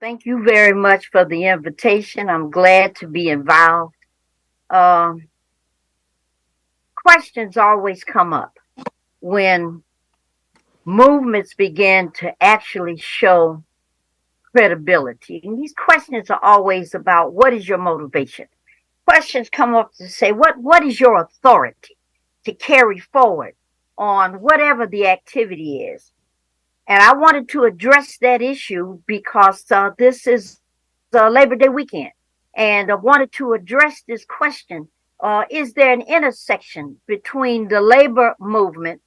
Thank you very much for the invitation. I'm glad to be involved. Um, Questions always come up when movements begin to actually show credibility. And these questions are always about what is your motivation? Questions come up to say, what is your authority to carry forward on whatever the activity is? And I wanted to address that issue because this is Labor Day weekend. And I wanted to address this question. Is there an intersection between the labor movement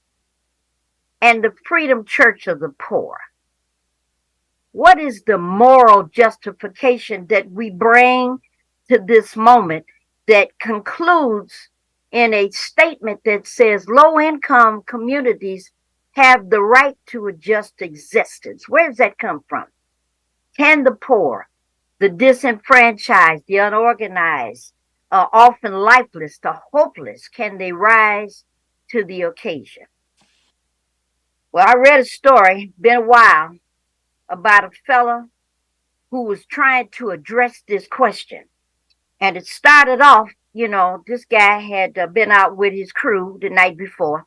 and the Freedom Church of the Poor? What is the moral justification that we bring to this moment that concludes in a statement that says low income communities have the right to a just existence? Where does that come from? Can the poor, the disenfranchised, the unorganized, often lifeless, the hopeless, can they rise to the occasion? Well, I read a story, been a while, about a fella who was trying to address this question. And it started off, this guy had been out with his crew the night before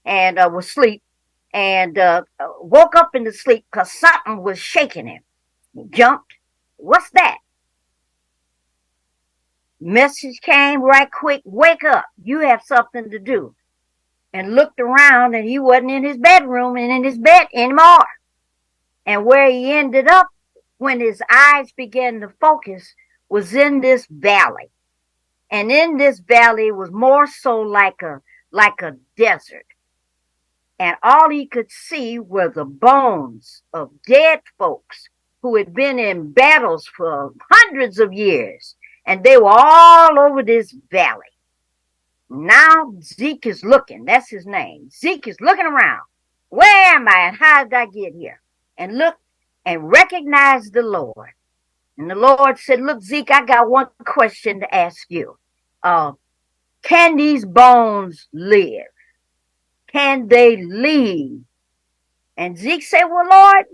and was asleep and woke up in the sleep because something was shaking him. He jumped. What's that? Message came right quick. Wake up. You have something to do. And looked around and he wasn't in his bedroom and in his bed anymore. And where he ended up when his eyes began to focus was in this valley. And in this valley was more so like a desert. And all he could see were the bones of dead folks who had been in battles for hundreds of years. And they were all over this valley. Now Zeke is looking. That's his name. Zeke is looking around. Where am I and how did I get here? And look and recognize the Lord. And the Lord said, look, Zeke, I got one question to ask you. Can these bones live? Can they leave? And Zeke said, well, Lord,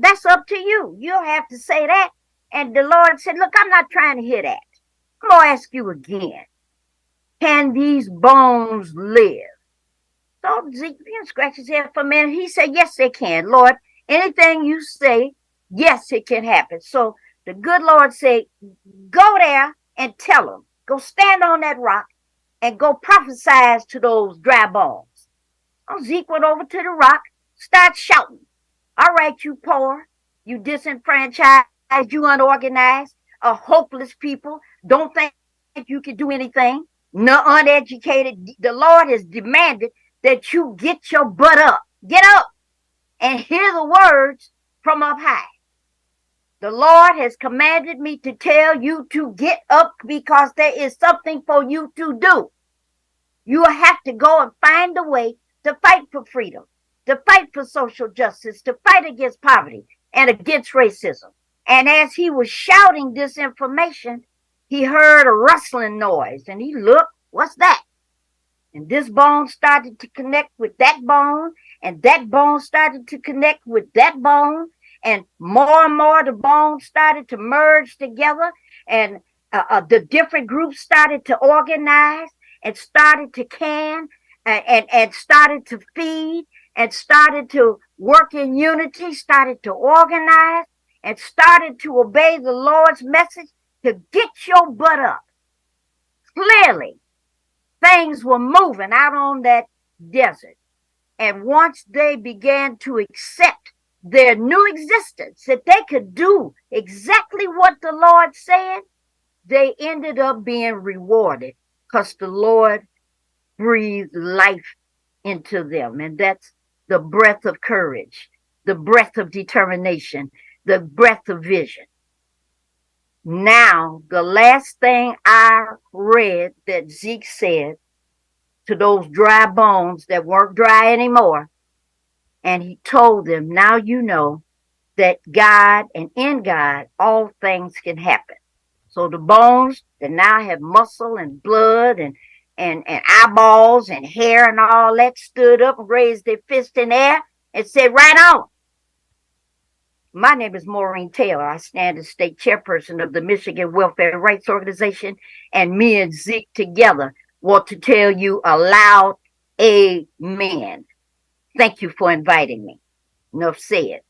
that's up to you. You'll have to say that. And the Lord said, look, I'm not trying to hear that. I'm going to ask you again. Can these bones live? So Zeke scratched his head for a minute. He said, yes, they can. Lord, anything you say, yes, it can happen. So the good Lord said, go there and tell them. Go stand on that rock and go prophesy to those dry bones. So Zeke went over to the rock, start shouting. All right, you poor, you disenfranchised, you unorganized, hopeless people, don't think you can do anything. No, uneducated. The Lord has demanded that you get your butt up. Get up and hear the words from up high. The Lord has commanded me to tell you to get up because there is something for you to do. You have to go and find a way to fight for freedom, to fight for social justice, to fight against poverty and against racism. And as he was shouting this information, he heard a rustling noise and he looked, what's that? And this bone started to connect with that bone, and that bone started to connect with that bone, and more the bones started to merge together, and the different groups started to organize and started to can and started to feed and started to work in unity, started to organize and started to obey the Lord's message to get your butt up. Clearly, things were moving out on that desert. And once they began to accept their new existence, that they could do exactly what the Lord said, they ended up being rewarded because the Lord breathed life into them. And that's the breath of courage, the breath of determination, the breath of vision. Now, the last thing I read that Zeke said to those dry bones that weren't dry anymore, and he told them, now you know that God and in God, all things can happen. So the bones that now have muscle and blood and eyeballs and hair and all that stood up and raised their fist in air and said, right on. My name is Maureen Taylor. I stand as state chairperson of the Michigan Welfare Rights Organization, and me and Zeke together want to tell you a loud amen. Thank you for inviting me. Enough said.